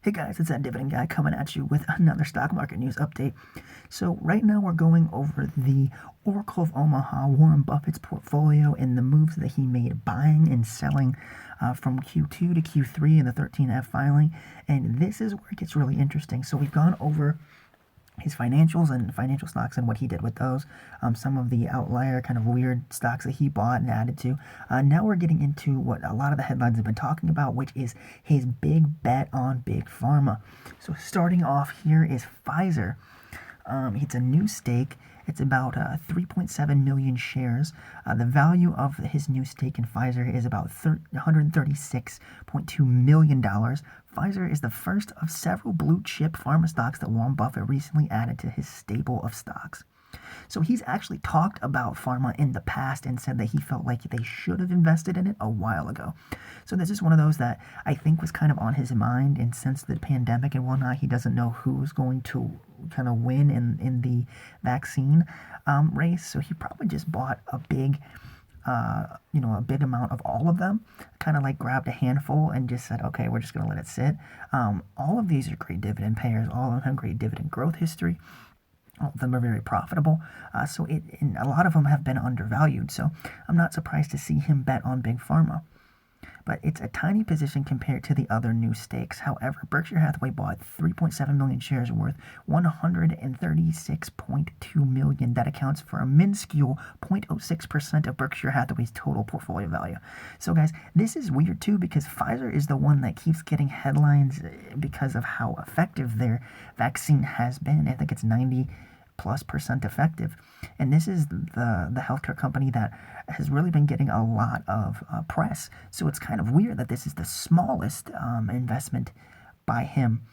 Hey guys, it's that Dividend guy coming at you with another stock market news update. So right now we're going over the Oracle of Omaha, Warren Buffett's portfolio, and the moves that he made buying and selling from Q2 to Q3 in the 13F filing. And this is where it gets really interesting. So we've gone over his financials and financial stocks and what he did with those, some of the outlier kind of weird stocks that he bought and added to. Now we're getting into what a lot of the headlines have been talking about, which is his big bet on big pharma. So starting off here is Pfizer. It's a new stake. It's about 3.7 million shares. The value of his new stake in Pfizer is about $136.2 million. Pfizer is the first of several blue chip pharma stocks that Warren Buffett recently added to his stable of stocks. So he's actually talked about pharma in the past and said that he felt like they should have invested in it a while ago. So this is one of those that I think was kind of on his mind, and since the pandemic and whatnot, he doesn't know who's going to kind of win in the vaccine race. So he probably just bought a big amount of all of them, kind of like grabbed a handful and just said, okay, we're just going to let it sit. All of these are great dividend payers. All of them have great dividend growth history. All of them are very profitable. And a lot of them have been undervalued. So I'm not surprised to see him bet on big pharma. But it's a tiny position compared to the other new stakes. However, Berkshire Hathaway bought 3.7 million shares worth $136.2 million. That accounts for a minuscule 0.06% of Berkshire Hathaway's total portfolio value. So guys, this is weird too because Pfizer is the one that keeps getting headlines because of how effective their vaccine has been. I think it's 90+% effective. And this is the healthcare company that has really been getting a lot of press. So it's kind of weird that this is the smallest investment by him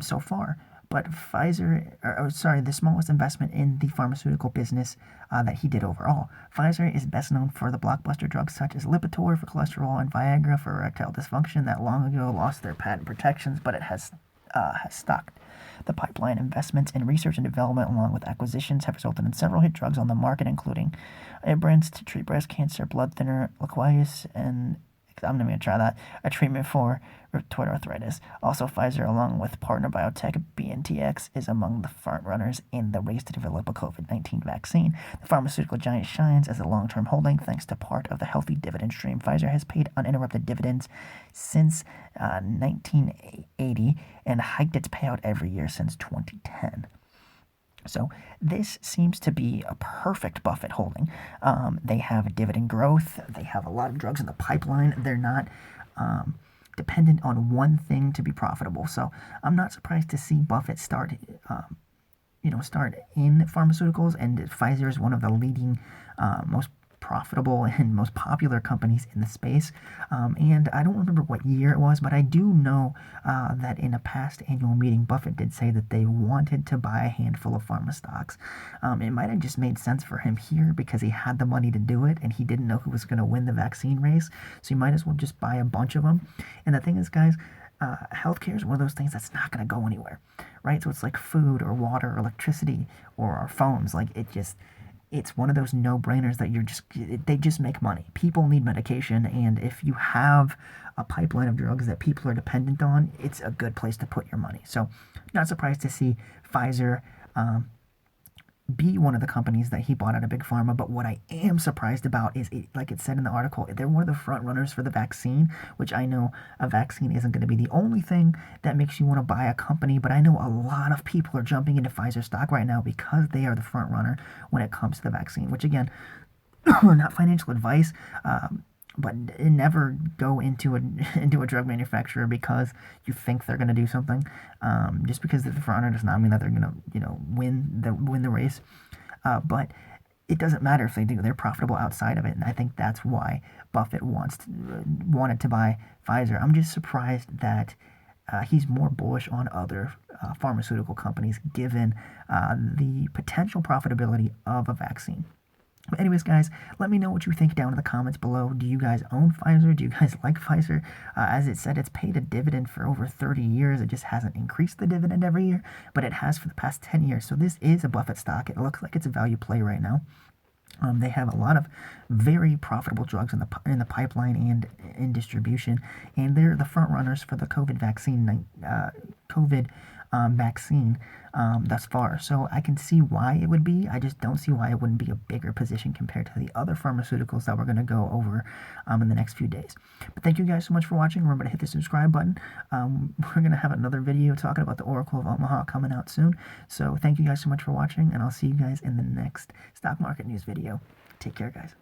so far. But the smallest investment in the pharmaceutical business that he did overall. Pfizer is best known for the blockbuster drugs such as Lipitor for cholesterol and Viagra for erectile dysfunction that long ago lost their patent protections, but it has stocked. The pipeline investments in research and development, along with acquisitions, have resulted in several hit drugs on the market, including Ibrance to treat breast cancer, blood thinner, Liquias, and I'm not going to try that, a treatment for rheumatoid arthritis. Also, Pfizer, along with partner biotech BNTX, is among the front runners in the race to develop a COVID-19 vaccine. The pharmaceutical giant shines as a long-term holding thanks to part of the healthy dividend stream. Pfizer has paid uninterrupted dividends since 1980 and hiked its payout every year since 2010. So this seems to be a perfect Buffett holding. They have dividend growth. They have a lot of drugs in the pipeline. They're not dependent on one thing to be profitable. So I'm not surprised to see Buffett start in pharmaceuticals, and Pfizer is one of the leading, most profitable and most popular companies in the space. And I don't remember what year it was, but I do know that in a past annual meeting, Buffett did say that they wanted to buy a handful of pharma stocks. It might have just made sense for him here because he had the money to do it and he didn't know who was going to win the vaccine race. So he might as well just buy a bunch of them. And the thing is, guys, healthcare is one of those things that's not going to go anywhere, right? So it's like food or water or electricity or our phones. Like it's one of those no-brainers that they just make money. People need medication, and if you have a pipeline of drugs that people are dependent on, it's a good place to put your money. So not surprised to see Pfizer be one of the companies that he bought out of Big Pharma. But what I am surprised about is, like it said in the article, they're one of the front runners for the vaccine, which I know a vaccine isn't going to be the only thing that makes you want to buy a company, but I know a lot of people are jumping into Pfizer stock right now because they are the front runner when it comes to the vaccine, which again, not financial advice, but never go into a drug manufacturer because you think they're going to do something. Just because they're the front runner does not mean that they're going to win the race. But it doesn't matter if they do; they're profitable outside of it, and I think that's why Buffett wanted to buy Pfizer. I'm just surprised that he's more bullish on other pharmaceutical companies given the potential profitability of a vaccine. But anyways, guys, let me know what you think down in the comments below. Do you guys own Pfizer? Do you guys like Pfizer? As it said, it's paid a dividend for over 30 years. It just hasn't increased the dividend every year, but it has for the past 10 years. So this is a Buffett stock. It looks like it's a value play right now. They have a lot of very profitable drugs in the pipeline and in distribution, and they're the front runners for the COVID vaccine thus far. So I can see why it would be. I just don't see why it wouldn't be a bigger position compared to the other pharmaceuticals that we're going to go over in the next few days. But thank you guys so much for watching. Remember to hit the subscribe button. We're going to have another video talking about the Oracle of Omaha coming out soon. So thank you guys so much for watching, and I'll see you guys in the next stock market news video. Take care, guys.